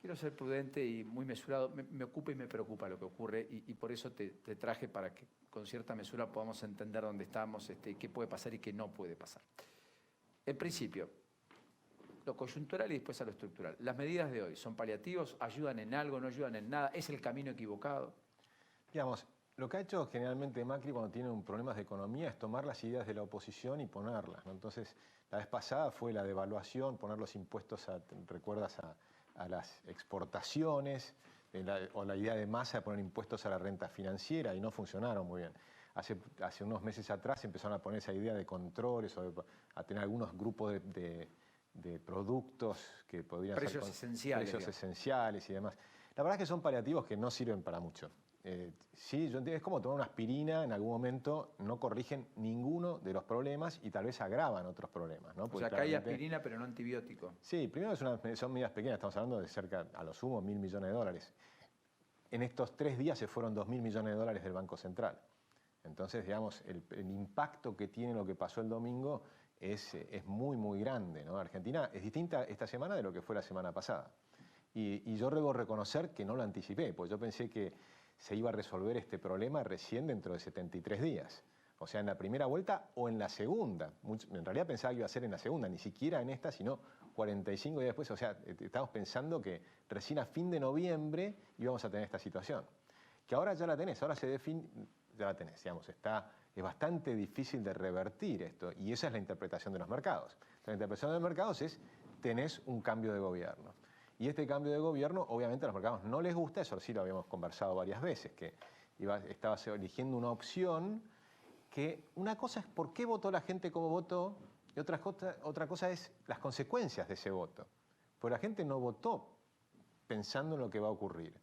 Quiero ser prudente y muy mesurado. Me ocupa y me preocupa lo que ocurre y por eso te traje para que con cierta mesura podamos entender dónde estamos, qué puede pasar y qué no puede pasar. En principio, lo coyuntural y después a lo estructural. ¿Las medidas de hoy son paliativos? ¿Ayudan en algo? ¿No ayudan en nada? ¿Es el camino equivocado? Digamos, lo que ha hecho generalmente Macri cuando tiene problemas de economía es tomar las ideas de la oposición y ponerlas, ¿no? Entonces, la vez pasada fue la devaluación, poner los impuestos, ¿recuerdas?, a las exportaciones, o la idea de Massa de poner impuestos a la renta financiera, y no funcionaron muy bien. Hace unos meses atrás empezaron a poner esa idea de controles, a tener algunos grupos de productos que podrían ser precios esenciales y demás. La verdad es que son paliativos que no sirven para mucho. Sí, yo entiendo, es como tomar una aspirina, en algún momento no corrigen ninguno de los problemas y tal vez agravan otros problemas, ¿no? O sea, acá hay aspirina pero no antibiótico. Sí, primero son medidas pequeñas, estamos hablando de cerca, a lo sumo, 1.000 millones de dólares. En estos 3 días se fueron 2.000 millones de dólares del Banco Central. Entonces, digamos, el impacto que tiene lo que pasó el domingo es muy, muy grande, ¿no? Argentina es distinta esta semana de lo que fue la semana pasada. Y yo debo reconocer que no lo anticipé, porque yo pensé que se iba a resolver este problema recién dentro de 73 días. O sea, en la primera vuelta o en la segunda. En realidad pensaba que iba a ser en la segunda, ni siquiera en esta, sino 45 días después. O sea, estamos pensando que recién a fin de noviembre íbamos a tener esta situación. Que ahora ya la tenés, ahora se define, ya la tenés, digamos, es bastante difícil de revertir esto. Y esa es la interpretación de los mercados. La interpretación de los mercados es, tenés un cambio de gobierno. Y este cambio de gobierno, obviamente a los mercados no les gusta, eso sí lo habíamos conversado varias veces, que estabas eligiendo una opción que una cosa es por qué votó la gente como votó y otra cosa es las consecuencias de ese voto. Pues la gente no votó pensando en lo que va a ocurrir.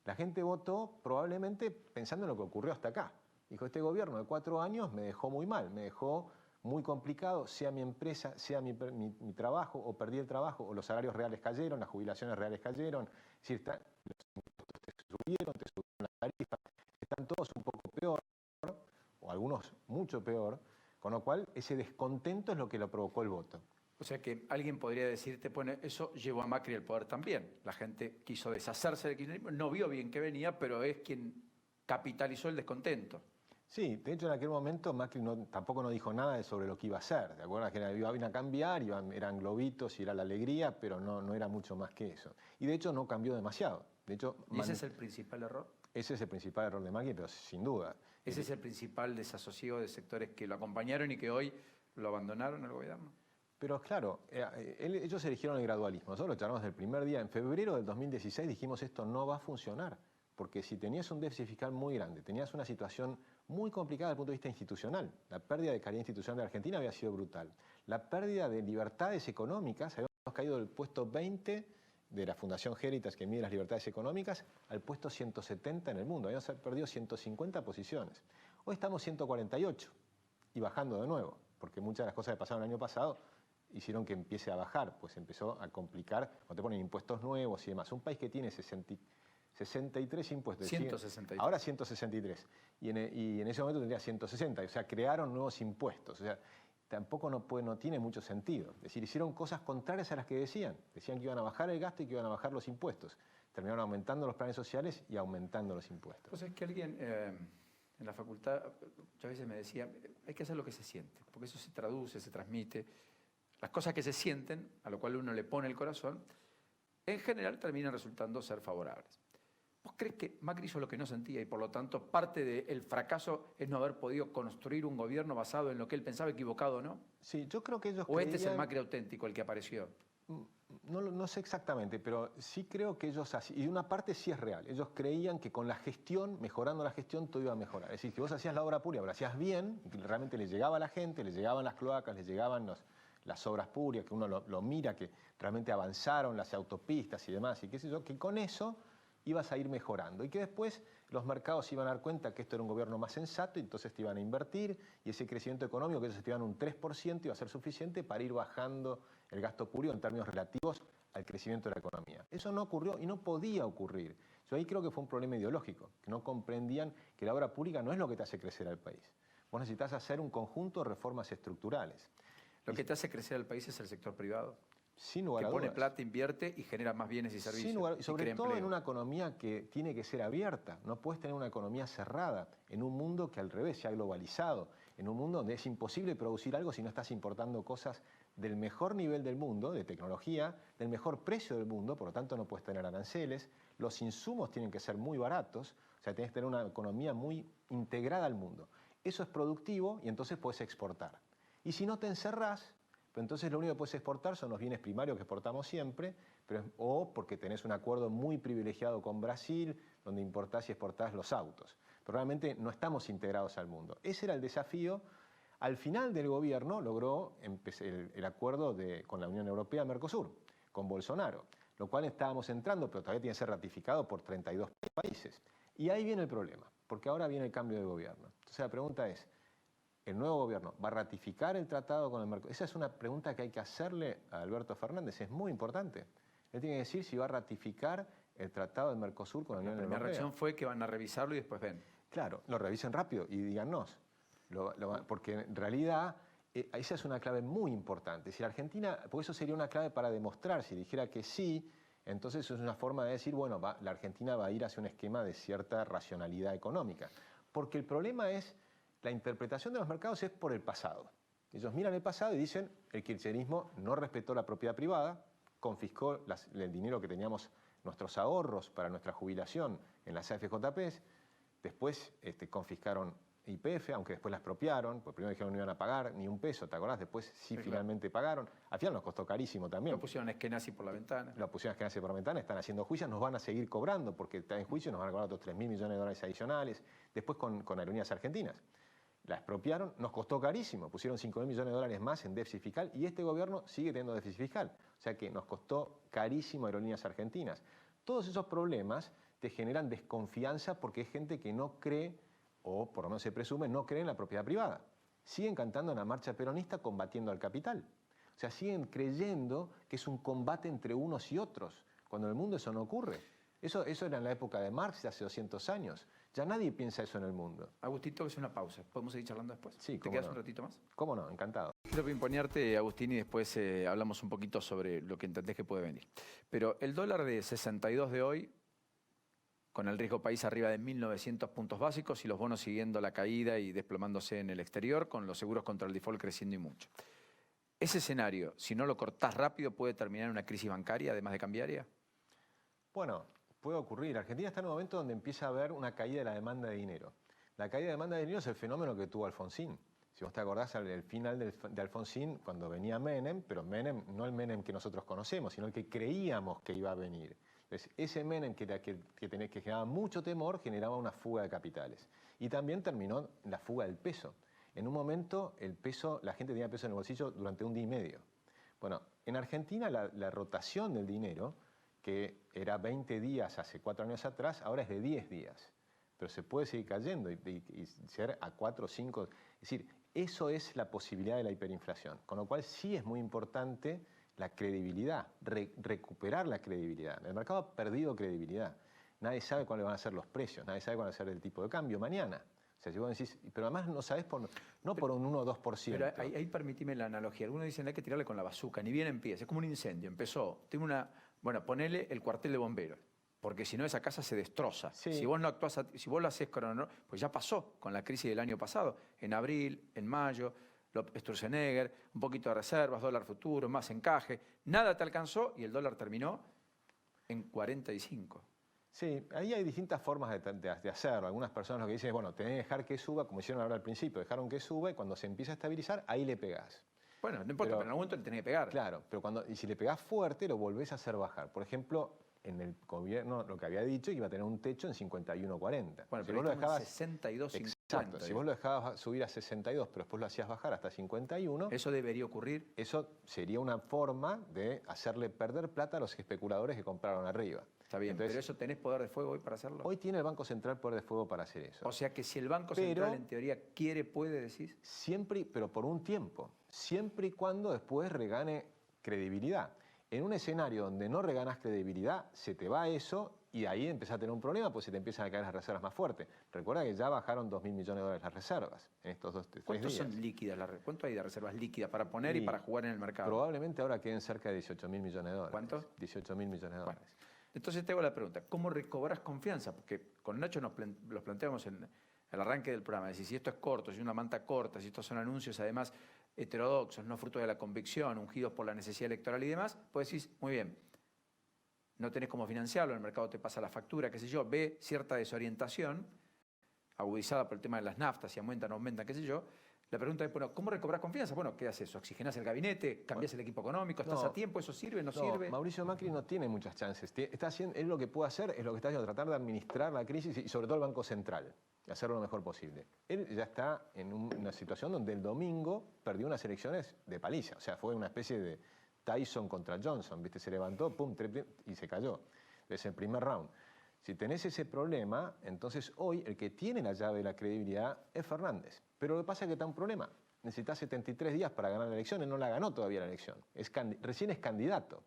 La gente votó probablemente pensando en lo que ocurrió hasta acá. Dijo, este gobierno de 4 años me dejó muy mal, me dejó muy complicado, sea mi empresa, sea mi trabajo, o perdí el trabajo, o los salarios reales cayeron, las jubilaciones reales cayeron, es decir, los impuestos te subieron las tarifas, están todos un poco peor, o algunos mucho peor, con lo cual ese descontento es lo que lo provocó el voto. O sea que alguien podría decirte, bueno, eso llevó a Macri al poder también. La gente quiso deshacerse del kirchnerismo, no vio bien que venía, pero es quien capitalizó el descontento. Sí, de hecho en aquel momento Macri tampoco no dijo nada sobre lo que iba a hacer. ¿Te acuerdas que iban a cambiar, eran globitos y era la alegría, pero no era mucho más que eso? Y de hecho no cambió demasiado. De hecho, ¿Y ese es el principal error? Ese es el principal error de Macri, pero sin duda. ¿Ese es el principal desasosiego de sectores que lo acompañaron y que hoy lo abandonaron al gobierno? Pero claro, ellos eligieron el gradualismo. Nosotros lo charlamos desde el primer día. En febrero del 2016 dijimos esto no va a funcionar. Porque si tenías un déficit fiscal muy grande, tenías una situación muy complicada desde el punto de vista institucional. La pérdida de calidad institucional de Argentina había sido brutal. La pérdida de libertades económicas, habíamos caído del puesto 20 de la Fundación Heritage, que mide las libertades económicas, al puesto 170 en el mundo. Habíamos perdido 150 posiciones. Hoy estamos 148 y bajando de nuevo, porque muchas de las cosas que pasaron el año pasado hicieron que empiece a bajar, pues empezó a complicar cuando te ponen impuestos nuevos y demás. Un país que tiene 63 impuestos. 163. Ahora 163. Y en ese momento tendría 160. O sea, crearon nuevos impuestos. O sea, tampoco no tiene mucho sentido. Es decir, hicieron cosas contrarias a las que decían. Decían que iban a bajar el gasto y que iban a bajar los impuestos. Terminaron aumentando los planes sociales y aumentando los impuestos. Pues es que alguien en la facultad muchas veces me decía, hay que hacer lo que se siente, porque eso se traduce, se transmite. Las cosas que se sienten, a lo cual uno le pone el corazón, en general terminan resultando ser favorables. ¿Vos crees que Macri hizo lo que no sentía y por lo tanto parte del fracaso es no haber podido construir un gobierno basado en lo que él pensaba equivocado o no? Sí, yo creo que ellos ¿O este es el Macri auténtico, el que apareció? No sé exactamente, pero sí creo que ellos, y una parte sí es real, ellos creían que con la gestión, mejorando la gestión, todo iba a mejorar. Es decir, que vos hacías la obra pública, pero la hacías bien, y que realmente le llegaba a la gente, le llegaban las cloacas, le llegaban las obras públicas, que uno lo mira, que realmente avanzaron las autopistas y demás, y qué sé yo, que con eso ibas a ir mejorando y que después los mercados iban a dar cuenta que esto era un gobierno más sensato y entonces te iban a invertir y ese crecimiento económico que ellos estimaban un 3% iba a ser suficiente para ir bajando el gasto público en términos relativos al crecimiento de la economía. Eso no ocurrió y no podía ocurrir. Yo ahí creo que fue un problema ideológico, que no comprendían que la obra pública no es lo que te hace crecer al país. Vos necesitas hacer un conjunto de reformas estructurales. ¿Lo que te hace crecer al país es el sector privado? Sin lugar que a pone dudas. plata, invierte y genera más bienes y servicios. Sin lugar, y sobre crea todo empleo. en una economía que tiene que ser abierta. No puedes tener una economía cerrada en un mundo que al revés se ha globalizado, en un mundo donde es imposible producir algo si no estás importando cosas del mejor nivel del mundo, de tecnología, del mejor precio del mundo, por lo tanto no puedes tener aranceles, los insumos tienen que ser muy baratos, o sea, tienes que tener una economía muy integrada al mundo. Eso es productivo y entonces puedes exportar. Y si no te encerrás, pero entonces lo único que puedes exportar son los bienes primarios que exportamos siempre, o porque tenés un acuerdo muy privilegiado con Brasil, donde importás y exportás los autos. Pero realmente no estamos integrados al mundo. Ese era el desafío. Al final del gobierno logró el acuerdo con la Unión Europea, Mercosur, con Bolsonaro, lo cual estábamos entrando, pero todavía tiene que ser ratificado por 32 países. Y ahí viene el problema, porque ahora viene el cambio de gobierno. Entonces la pregunta es, ¿el nuevo gobierno va a ratificar el tratado con el Mercosur? Esa es una pregunta que hay que hacerle a Alberto Fernández, es muy importante. Él tiene que decir si va a ratificar el tratado del Mercosur con la Unión Europea. La primera reacción fue que van a revisarlo y después ven. Claro, lo revisen rápido y díganos. Porque en realidad esa es una clave muy importante. Si la Argentina, porque eso sería una clave para demostrar, si dijera que sí, entonces es una forma de decir, bueno, la Argentina va a ir hacia un esquema de cierta racionalidad económica. Porque el problema es, la interpretación de los mercados es por el pasado. Ellos miran el pasado y dicen, el kirchnerismo no respetó la propiedad privada, confiscó el dinero que teníamos, nuestros ahorros para nuestra jubilación en las AFJPs, después confiscaron YPF, aunque después la expropiaron, porque primero dijeron que no iban a pagar ni un peso, ¿te acordás? Después sí, finalmente pagaron. Al final nos costó carísimo también. Lo pusieron esquenazi por la ventana. Lo pusieron esquenazi por la ventana, están haciendo juicios, nos van a seguir cobrando, porque está en juicio, nos van a cobrar otros 3.000 millones de dólares adicionales. Después con Aerolíneas Argentinas. La expropiaron, nos costó carísimo, pusieron 5.000 millones de dólares más en déficit fiscal y este gobierno sigue teniendo déficit fiscal. O sea que nos costó carísimo Aerolíneas Argentinas. Todos esos problemas te generan desconfianza porque es gente que no cree, o por lo menos se presume, no cree en la propiedad privada. Siguen cantando en la marcha peronista combatiendo al capital. O sea, siguen creyendo que es un combate entre unos y otros, cuando en el mundo eso no ocurre. Eso era en la época de Marx, hace 200 años. Ya nadie piensa eso en el mundo. Agustito, es una pausa. ¿Podemos seguir charlando después? Sí, ¿Te quedas un ratito más? ¿Cómo no? Encantado. Quiero pimponearte, Agustín, y después hablamos un poquito sobre lo que entendés que puede venir. Pero el dólar de 62 de hoy, con el riesgo país arriba de 1.900 puntos básicos y los bonos siguiendo la caída y desplomándose en el exterior, con los seguros contra el default creciendo y mucho. ¿Ese escenario, si no lo cortás rápido, puede terminar en una crisis bancaria, además de cambiaria? Bueno, puede ocurrir. Argentina está en un momento donde empieza a haber una caída de la demanda de dinero. La caída de demanda de dinero es el fenómeno que tuvo Alfonsín. Si vos te acordás, al final de Alfonsín, cuando venía Menem, pero Menem, no el Menem que nosotros conocemos, sino el que creíamos que iba a venir. Entonces, ese Menem que generaba mucho temor, generaba una fuga de capitales. Y también terminó la fuga del peso. En un momento, la gente tenía peso en el bolsillo durante un día y medio. Bueno, en Argentina la rotación del dinero, que era 20 días hace 4 años atrás, ahora es de 10 días. Pero se puede seguir cayendo y ser a 4 o 5. Es decir, eso es la posibilidad de la hiperinflación. Con lo cual sí es muy importante la credibilidad, recuperar la credibilidad. El mercado ha perdido credibilidad. Nadie sabe cuáles van a ser los precios, nadie sabe cuál va a ser el tipo de cambio mañana. O sea, si vos decís, pero además no sabés no por un 1 o 2%. Pero ahí permitime la analogía. Algunos dicen hay que tirarle con la bazuca, ni bien empieza. Es como un incendio. Empezó, bueno, ponele el cuartel de bomberos, porque si no esa casa se destroza. Sí. Si vos no actuás, si vos lo haces pues ya pasó con la crisis del año pasado, en abril, en mayo, Sturzenegger, un poquito de reservas, dólar futuro, más encaje, nada te alcanzó y el dólar terminó en 45. Sí, ahí hay distintas formas de hacerlo. Algunas personas lo que dicen es, bueno, tenés que dejar que suba, como hicieron ahora al principio, dejaron que suba y cuando se empieza a estabilizar, ahí le pegás. Bueno, no importa, pero en algún momento le tenés que pegar. Claro, pero si le pegás fuerte, lo volvés a hacer bajar. Por ejemplo, en el gobierno lo que había dicho iba a tener un techo en 51.40. Bueno, si pero vos lo dejabas 62.50. Exacto, si vos lo dejabas subir a 62, pero después lo hacías bajar hasta 51... ¿Eso debería ocurrir? Eso sería una forma de hacerle perder plata a los especuladores que compraron arriba. Está bien, entonces, pero ¿eso tenés poder de fuego hoy para hacerlo? Hoy tiene el Banco Central poder de fuego para hacer eso. O sea que si el Banco Central en teoría quiere, puede, decís. Siempre, pero por un tiempo. Siempre y cuando después regane credibilidad. En un escenario donde no reganas credibilidad, se te va eso y ahí empezás a tener un problema, pues se te empiezan a caer las reservas más fuertes. Recuerda que ya bajaron 2.000 millones de dólares las reservas en estos 3 ¿Cuántos días. son líquidas? ¿Cuánto hay de reservas líquidas para poner y para jugar en el mercado? Probablemente ahora queden cerca de 18.000 millones de dólares. ¿Cuánto? 18.000 millones de dólares. Bueno, entonces te hago la pregunta, ¿cómo recobras confianza? Porque con Nacho los planteamos en el arranque del programa, es decir, si esto es corto, si es una manta corta, si estos son anuncios además heterodoxos, no fruto de la convicción, ungidos por la necesidad electoral y demás, pues decís, muy bien, no tenés cómo financiarlo, el mercado te pasa la factura, qué sé yo, ve cierta desorientación, agudizada por el tema de las naftas, si aumentan, qué sé yo. La pregunta es, bueno, ¿cómo recobras confianza? Bueno, ¿qué haces eso? ¿Oxigenás el gabinete? ¿Cambiás el equipo económico? ¿Estás a tiempo? ¿Eso sirve? ¿No sirve? Mauricio Macri no tiene muchas chances. Él lo que puede hacer es lo que está haciendo, tratar de administrar la crisis y sobre todo el Banco Central, y hacerlo lo mejor posible. Él ya está en una situación donde el domingo perdió unas elecciones de paliza. O sea, fue una especie de Tyson contra Johnson, ¿viste? Se levantó, pum, y se cayó. Es el primer round. Si tenés ese problema, entonces hoy el que tiene la llave de la credibilidad es Fernández. Pero lo que pasa es que está un problema. Necesita 73 días para ganar la elección y no la ganó todavía la elección. Recién es candidato.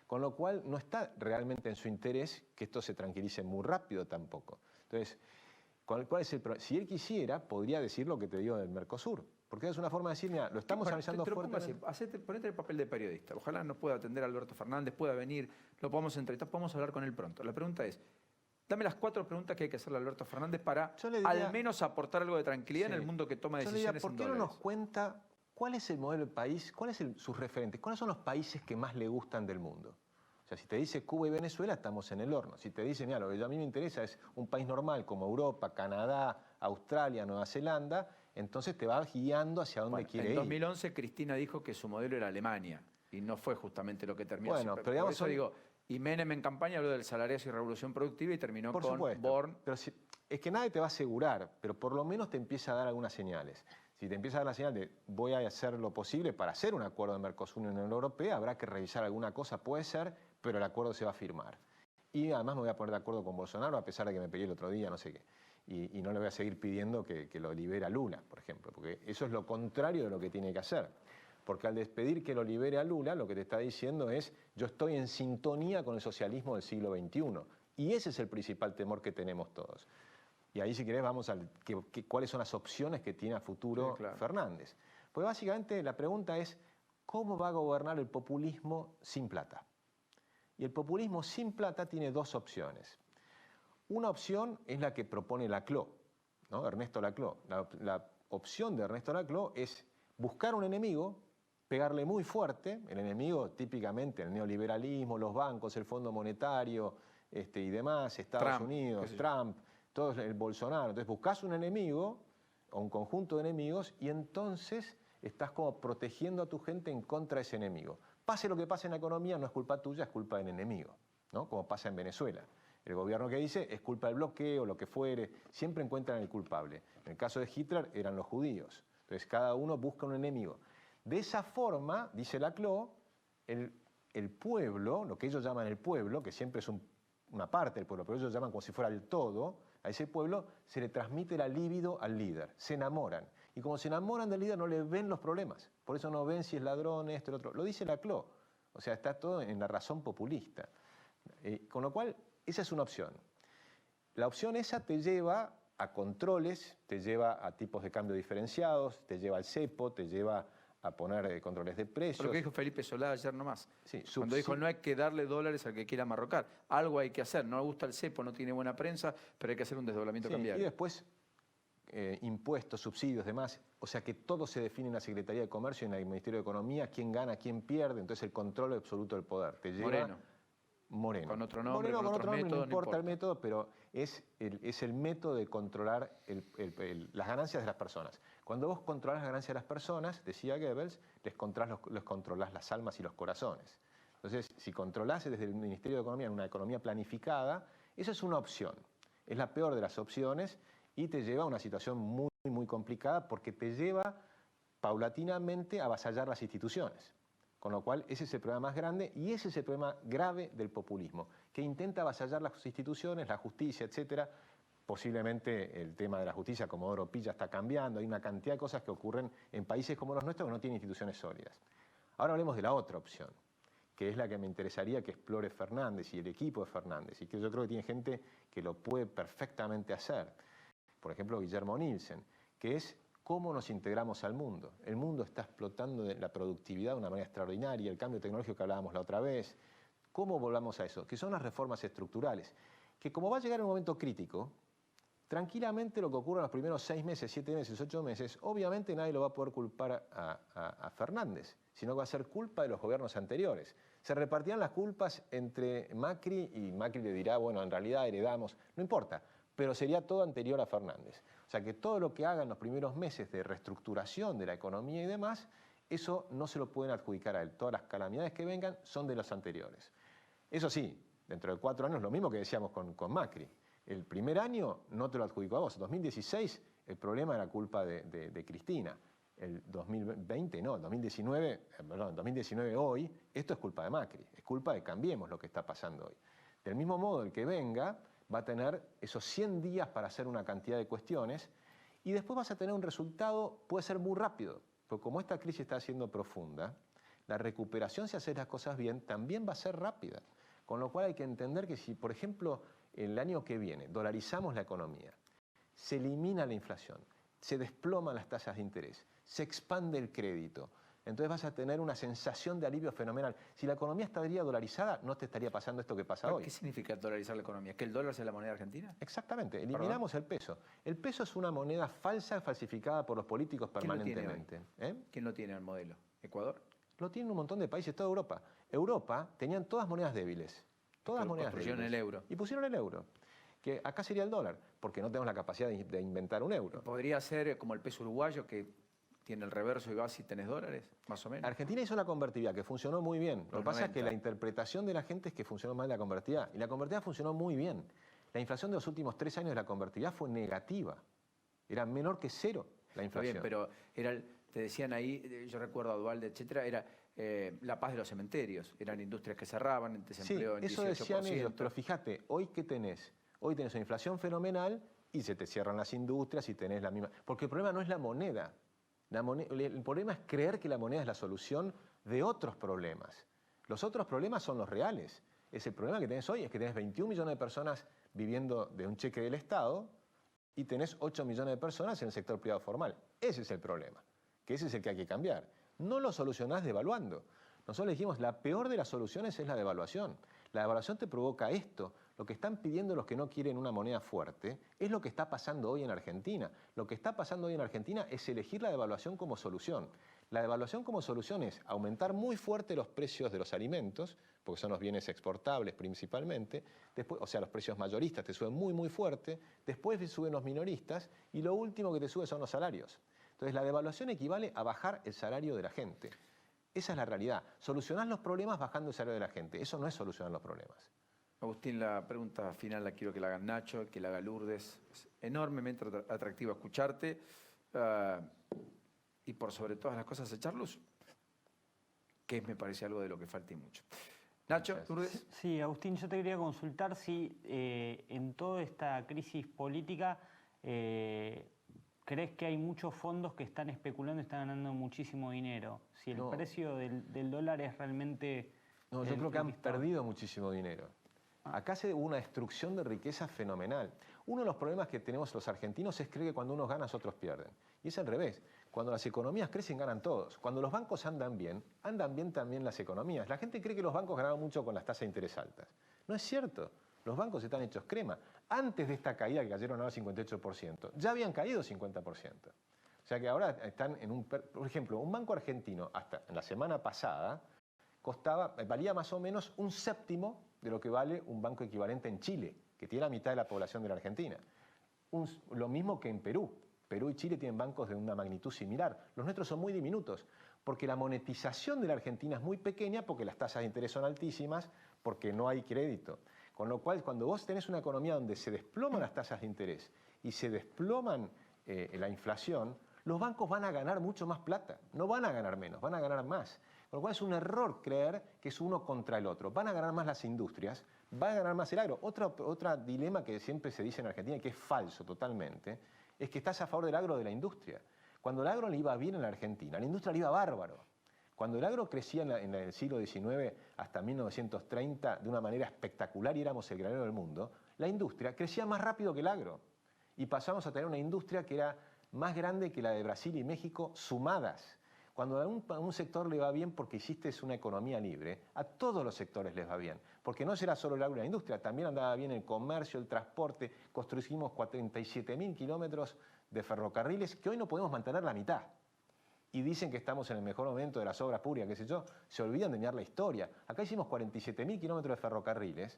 Con lo cual no está realmente en su interés que esto se tranquilice muy rápido tampoco. Entonces, ¿cuál es el problema? Si él quisiera, podría decir lo que te digo del Mercosur. Porque es una forma de decir, mira, lo estamos analizando fuertemente. Ponete el papel de periodista. Ojalá nos pueda atender Alberto Fernández, pueda venir, lo podamos entrevistar, podemos hablar con él pronto. La pregunta es, dame las 4 preguntas que hay que hacerle a Alberto Fernández para al menos aportar algo de tranquilidad en el mundo que toma decisiones ¿por qué no nos cuenta cuál es el modelo del país, cuáles son sus referentes, cuáles son los países que más le gustan del mundo? O sea, si te dice Cuba y Venezuela, estamos en el horno. Si te dice, mira, lo que a mí me interesa es un país normal como Europa, Canadá, Australia, Nueva Zelanda, entonces te va guiando hacia dónde quiere ir. En 2011 Cristina dijo que su modelo era Alemania y no fue justamente lo que terminó. Bueno, pero digamos, por eso digo, y Menem en campaña habló del salariazo y revolución productiva y terminó por con supuesto, Born. Pero es que nadie te va a asegurar, pero por lo menos te empieza a dar algunas señales. Si te empieza a dar la señal de voy a hacer lo posible para hacer un acuerdo de Mercosur y Unión Europea, habrá que revisar alguna cosa, puede ser, pero el acuerdo se va a firmar. Y además me voy a poner de acuerdo con Bolsonaro, a pesar de que me peleé el otro día, no sé qué. Y no le voy a seguir pidiendo que lo libere a Lula, por ejemplo, porque eso es lo contrario de lo que tiene que hacer. Porque al despedir que lo libere a Lula, lo que te está diciendo es, yo estoy en sintonía con el socialismo del siglo XXI. Y ese es el principal temor que tenemos todos. Y ahí, si querés, vamos a cuáles son las opciones que tiene a futuro Fernández. Pues básicamente la pregunta es, ¿cómo va a gobernar el populismo sin plata? Y el populismo sin plata tiene 2 opciones. Una opción es la que propone Laclau, ¿no? Ernesto Laclau. La opción de Ernesto Laclau es buscar un enemigo, pegarle muy fuerte, el enemigo típicamente el neoliberalismo, los bancos, el Fondo Monetario y demás, Estados Unidos, Trump, todo el Bolsonaro. Entonces buscas un enemigo o un conjunto de enemigos y entonces estás como protegiendo a tu gente en contra de ese enemigo. Pase lo que pase en la economía, no es culpa tuya, es culpa del enemigo, ¿no? Como pasa en Venezuela. El gobierno que dice es culpa del bloqueo, lo que fuere, siempre encuentran el culpable. En el caso de Hitler eran los judíos. Entonces cada uno busca un enemigo. De esa forma, dice Laclau, el pueblo, lo que ellos llaman el pueblo, que siempre es una parte del pueblo, pero ellos llaman como si fuera el todo, a ese pueblo se le transmite la libido al líder, se enamoran. Y como se enamoran del líder no le ven los problemas, por eso no ven si es ladrón, esto, el otro. Lo dice Laclau, o sea, está todo en la razón populista. Con lo cual, esa es una opción. La opción esa te lleva a controles, te lleva a tipos de cambio diferenciados, te lleva al cepo, te lleva a poner controles de precios. Lo que dijo Felipe Solá ayer nomás. Sí, cuando dijo no hay que darle dólares al que quiera amarrocar. Algo hay que hacer. No me gusta el cepo, no tiene buena prensa, pero hay que hacer un desdoblamiento cambiario. Y después impuestos, subsidios, demás. O sea que todo se define en la Secretaría de Comercio y en el Ministerio de Economía, quién gana, quién pierde. Entonces el control absoluto del poder. Te lleva Moreno. Con otro nombre, Moreno, con otro método, no importa el método, pero es el método de controlar las ganancias de las personas. Cuando vos controlás las ganancias de las personas, decía Goebbels, les controlás las almas y los corazones. Entonces, si controlás desde el Ministerio de Economía en una economía planificada, esa es una opción. Es la peor de las opciones y te lleva a una situación muy, muy complicada porque te lleva paulatinamente a avasallar las instituciones. Con lo cual, ese es el problema más grande y ese es el problema grave del populismo, que intenta avasallar las instituciones, la justicia, etcétera. Posiblemente el tema de la justicia, como Oro Pilla, está cambiando. Hay una cantidad de cosas que ocurren en países como los nuestros que no tienen instituciones sólidas. Ahora hablemos de la otra opción, que es la que me interesaría que explore Fernández y el equipo de Fernández, y que yo creo que tiene gente que lo puede perfectamente hacer. Por ejemplo, Guillermo Nielsen, que es cómo nos integramos al mundo. El mundo está explotando la productividad de una manera extraordinaria, el cambio tecnológico que hablábamos la otra vez. ¿Cómo volvamos a eso? Que son las reformas estructurales, que como va a llegar un momento crítico, tranquilamente lo que ocurra en los primeros 6 meses, 7 meses, 8 meses, obviamente nadie lo va a poder culpar a Fernández, sino que va a ser culpa de los gobiernos anteriores. Se repartirán las culpas entre Macri y Macri le dirá, bueno, en realidad heredamos, no importa, pero sería todo anterior a Fernández. O sea que todo lo que haga en los primeros meses de reestructuración de la economía y demás, eso no se lo pueden adjudicar a él. Todas las calamidades que vengan son de los anteriores. Eso sí, dentro de 4 años lo mismo que decíamos con Macri. El primer año no te lo adjudicó a vos. 2016 el problema era culpa de Cristina. El 2020 no, el 2019 hoy, esto es culpa de Macri. Es culpa de Cambiemos lo que está pasando hoy. Del mismo modo, el que venga va a tener esos 100 días para hacer una cantidad de cuestiones y después vas a tener un resultado, puede ser muy rápido, porque como esta crisis está siendo profunda, la recuperación, si haces las cosas bien, también va a ser rápida. Con lo cual hay que entender que si, por ejemplo, el año que viene dolarizamos la economía, se elimina la inflación, se desploman las tasas de interés, se expande el crédito, entonces vas a tener una sensación de alivio fenomenal. Si la economía estaría dolarizada, no te estaría pasando esto que pasa hoy. ¿Qué significa dolarizar la economía? ¿Que el dólar sea la moneda argentina? Exactamente, eliminamos el peso. El peso es una moneda falsa, falsificada por los políticos permanentemente. ¿Quién lo tiene el modelo? ¿Ecuador? Lo tienen un montón de países, toda Europa. Europa tenían todas monedas débiles. Todas monedas débiles. Pusieron el euro. Y pusieron el euro. Que acá sería el dólar, porque no tenemos la capacidad de inventar un euro. ¿Podría ser como el peso uruguayo que tiene el reverso y vas y tenés dólares, más o menos? Argentina hizo la convertibilidad, que funcionó muy bien. Lo que pasa es que 90. la interpretación de la gente es que funcionó mal la convertibilidad. Y la convertibilidad funcionó muy bien. La inflación de los últimos 3 años de la convertibilidad fue negativa. Era menor que 0 la inflación. Está bien, pero te decían ahí, yo recuerdo a Dualde, etcétera, era la paz de los cementerios. Eran industrias que cerraban, el desempleo en 18%. Eso decían ellos, pero fíjate, hoy ¿qué tenés? Hoy tenés una inflación fenomenal y se te cierran las industrias y tenés la misma... Porque el problema no es la moneda. El problema es creer que la moneda es la solución de otros problemas. Los otros problemas son los reales. El problema que tenés hoy es que tenés 21 millones de personas viviendo de un cheque del Estado y tenés 8 millones de personas en el sector privado formal. Ese es el problema, que ese es el que hay que cambiar. No lo solucionás devaluando. Nosotros le dijimos, la peor de las soluciones es la devaluación. La devaluación te provoca esto. Lo que están pidiendo los que no quieren una moneda fuerte es lo que está pasando hoy en Argentina. Lo que está pasando hoy en Argentina es elegir la devaluación como solución. La devaluación como solución es aumentar muy fuerte los precios de los alimentos, porque son los bienes exportables principalmente, después, o sea, los precios mayoristas te suben muy, muy fuerte, después suben los minoristas y lo último que te sube son los salarios. Entonces, la devaluación equivale a bajar el salario de la gente. Esa es la realidad. Solucionás los problemas bajando el salario de la gente. Eso no es solucionar los problemas. Agustín, la pregunta final la quiero que la haga Nacho, que la haga Lourdes. Es enormemente atractivo escucharte y por sobre todas las cosas echar luz, que me parece algo de lo que falta y mucho. Nacho, Lourdes. Sí, Agustín, yo te quería consultar si en toda esta crisis política crees que hay muchos fondos que están especulando y están ganando muchísimo dinero. Si el precio del dólar es realmente... No, yo creo que han perdido muchísimo dinero. Acá se hubo una destrucción de riqueza fenomenal. Uno de los problemas que tenemos los argentinos es creer que cuando unos ganan, otros pierden. Y es al revés. Cuando las economías crecen, ganan todos. Cuando los bancos andan bien también las economías. La gente cree que los bancos ganaron mucho con las tasas de interés altas. No es cierto. Los bancos están hechos crema. Antes de esta caída, que cayeron ahora 58%, ya habían caído 50%. O sea que ahora están en un... Por ejemplo, un banco argentino, hasta la semana pasada, valía más o menos 1/7 de lo que vale un banco equivalente en Chile, que tiene la mitad de la población de la Argentina. Lo mismo que en Perú. Perú y Chile tienen bancos de una magnitud similar. Los nuestros son muy diminutos, porque la monetización de la Argentina es muy pequeña, porque las tasas de interés son altísimas, porque no hay crédito. Con lo cual, cuando vos tenés una economía donde se desploman las tasas de interés y se desploman la inflación, los bancos van a ganar mucho más plata. No van a ganar menos, van a ganar más. Con lo cual es un error creer que es uno contra el otro. Van a ganar más las industrias, va a ganar más el agro. Otro dilema que siempre se dice en Argentina y que es falso totalmente, es que estás a favor del agro o de la industria. Cuando el agro le iba bien en la Argentina, la industria le iba bárbaro. Cuando el agro crecía en el siglo XIX hasta 1930 de una manera espectacular y éramos el granero del mundo, la industria crecía más rápido que el agro. Y pasamos a tener una industria que era más grande que la de Brasil y México sumadas. Cuando a un sector le va bien porque hiciste una economía libre, a todos los sectores les va bien. Porque no será solo el agro y la industria, también andaba bien el comercio, el transporte. Construimos 47.000 kilómetros de ferrocarriles que hoy no podemos mantener la mitad. Y dicen que estamos en el mejor momento de las obras públicas, qué sé yo, se olvidan de mirar la historia. Acá hicimos 47.000 kilómetros de ferrocarriles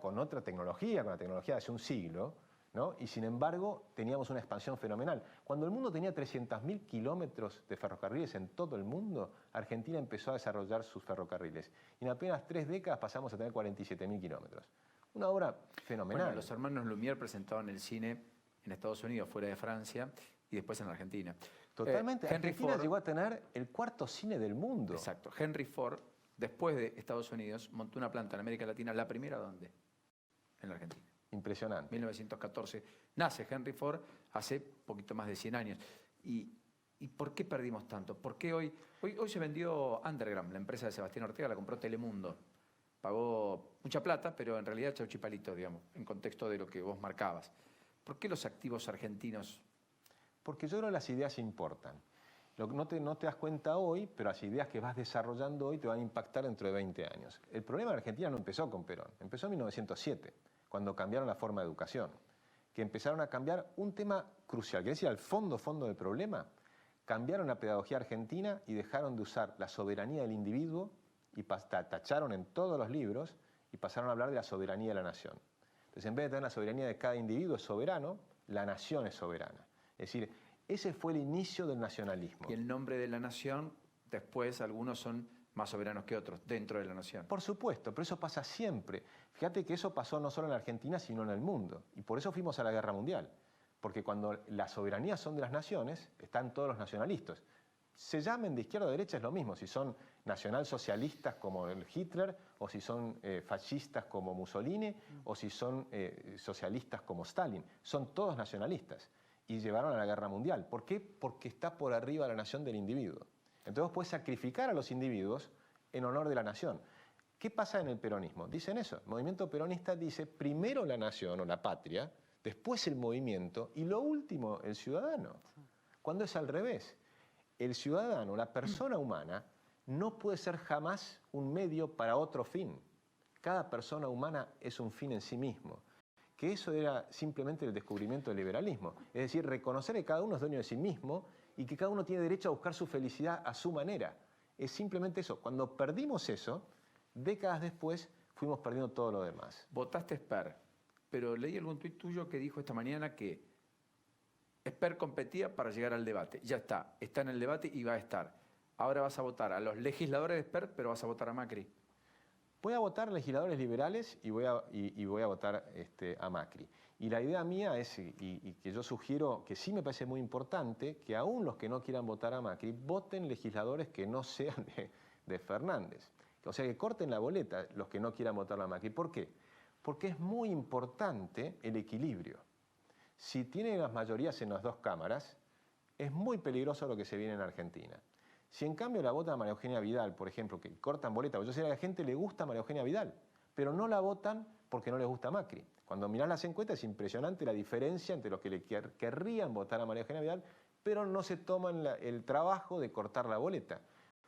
con otra tecnología, con la tecnología de hace un siglo, ¿no? Y sin embargo teníamos una expansión fenomenal. Cuando el mundo tenía 300.000 kilómetros de ferrocarriles en todo el mundo, Argentina empezó a desarrollar sus ferrocarriles. Y en apenas 3 décadas pasamos a tener 47.000 kilómetros. Una obra fenomenal. Bueno, los hermanos Lumière presentaban el cine en Estados Unidos, fuera de Francia, y después en Argentina. Totalmente. Henry Argentina Ford llegó a tener el 4.º cine del mundo. Exacto. Henry Ford, después de Estados Unidos, montó una planta en América Latina. ¿La primera dónde? En la Argentina. Impresionante. 1914. Nace Henry Ford hace poquito más de 100 años. ¿Y por qué perdimos tanto? ¿Por qué hoy se vendió Underground, la empresa de Sebastián Ortega, la compró Telemundo? Pagó mucha plata, pero en realidad chau chipalito, digamos, en contexto de lo que vos marcabas. ¿Por qué los activos argentinos? Porque yo creo que las ideas importan. No te das cuenta hoy, pero las ideas que vas desarrollando hoy te van a impactar dentro de 20 años. El problema en Argentina no empezó con Perón, empezó en 1907, cuando cambiaron la forma de educación, que empezaron a cambiar un tema crucial, que es decir, al fondo del problema, cambiaron la pedagogía argentina y dejaron de usar la soberanía del individuo, y tacharon en todos los libros, y pasaron a hablar de la soberanía de la nación. Entonces, en vez de tener la soberanía de cada individuo es soberano, la nación es soberana. Es decir, ese fue el inicio del nacionalismo. Y el nombre de la nación, después algunos son más soberanos que otros dentro de la nación. Por supuesto, pero eso pasa siempre. Fíjate que eso pasó no solo en la Argentina, sino en el mundo. Y por eso fuimos a la Guerra Mundial. Porque cuando las soberanías son de las naciones, están todos los nacionalistas. Se llamen de izquierda o de derecha, es lo mismo. Si son nacionalsocialistas como el Hitler, o si son fascistas como Mussolini, o si son socialistas como Stalin. Son todos nacionalistas. Y llevaron a la Guerra Mundial. ¿Por qué? Porque está por arriba la nación del individuo. Entonces vos podés sacrificar a los individuos en honor de la nación. ¿Qué pasa en el peronismo? Dicen eso. El movimiento peronista dice primero la nación o la patria, después el movimiento y lo último el ciudadano. Cuando es al revés. El ciudadano, la persona humana, no puede ser jamás un medio para otro fin. Cada persona humana es un fin en sí mismo. Que eso era simplemente el descubrimiento del liberalismo. Es decir, reconocer que cada uno es dueño de sí mismo y que cada uno tiene derecho a buscar su felicidad a su manera. Es simplemente eso. Cuando perdimos eso, décadas después fuimos perdiendo todo lo demás. Votaste Esper, pero leí algún tuit tuyo que dijo esta mañana que Esper competía para llegar al debate. Ya está en el debate y va a estar. Ahora vas a votar a los legisladores de Esper, pero vas a votar a Macri. Voy a votar a legisladores liberales y voy a votar a Macri. Y la idea mía es, y que yo sugiero, que sí me parece muy importante, que aún los que no quieran votar a Macri, voten legisladores que no sean de Fernández. O sea, que corten la boleta los que no quieran votar a Macri. ¿Por qué? Porque es muy importante el equilibrio. Si tienen las mayorías en las dos cámaras, es muy peligroso lo que se viene en Argentina. Si en cambio la votan a María Eugenia Vidal, por ejemplo, que cortan boleta, yo sé que a la gente le gusta a María Eugenia Vidal, pero no la votan porque no les gusta Macri. Cuando mirás las encuestas es impresionante la diferencia entre los que le querrían votar a María Eugenia Vidal, pero no se toman el trabajo de cortar la boleta.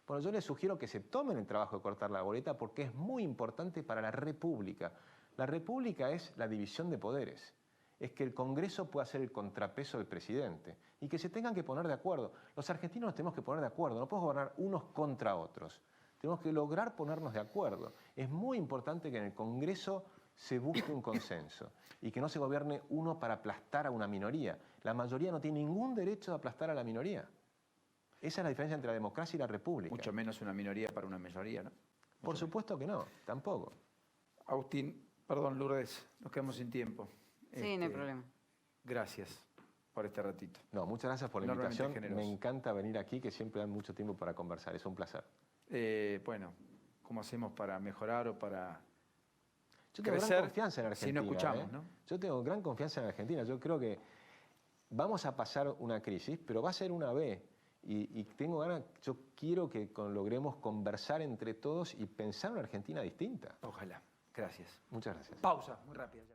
Bueno, yo les sugiero que se tomen el trabajo de cortar la boleta porque es muy importante para la República. La República es la división de poderes. Es que el Congreso pueda ser el contrapeso del presidente y que se tengan que poner de acuerdo. Los argentinos nos tenemos que poner de acuerdo, no podemos gobernar unos contra otros. Tenemos que lograr ponernos de acuerdo. Es muy importante que en el Congreso se busque un consenso y que no se gobierne uno para aplastar a una minoría. La mayoría no tiene ningún derecho de aplastar a la minoría. Esa es la diferencia entre la democracia y la república. Mucho menos una minoría para una mayoría, ¿no? Por supuesto que no, tampoco. Agustín, perdón, Lourdes, nos quedamos sin tiempo. Sí, no hay problema. Gracias por este ratito. No, muchas gracias por la Enormemente invitación. generoso. Me encanta venir aquí, que siempre dan mucho tiempo para conversar. Es un placer. Bueno, ¿cómo hacemos para mejorar o para Yo tengo crecer gran confianza en Argentina. si no escuchamos, ¿no? Yo tengo gran confianza en Argentina. Yo creo que vamos a pasar una crisis, pero va a ser una B. Y tengo ganas, yo quiero que logremos conversar entre todos y pensar una Argentina distinta. Ojalá. Gracias. Muchas gracias. Pausa, muy rápida.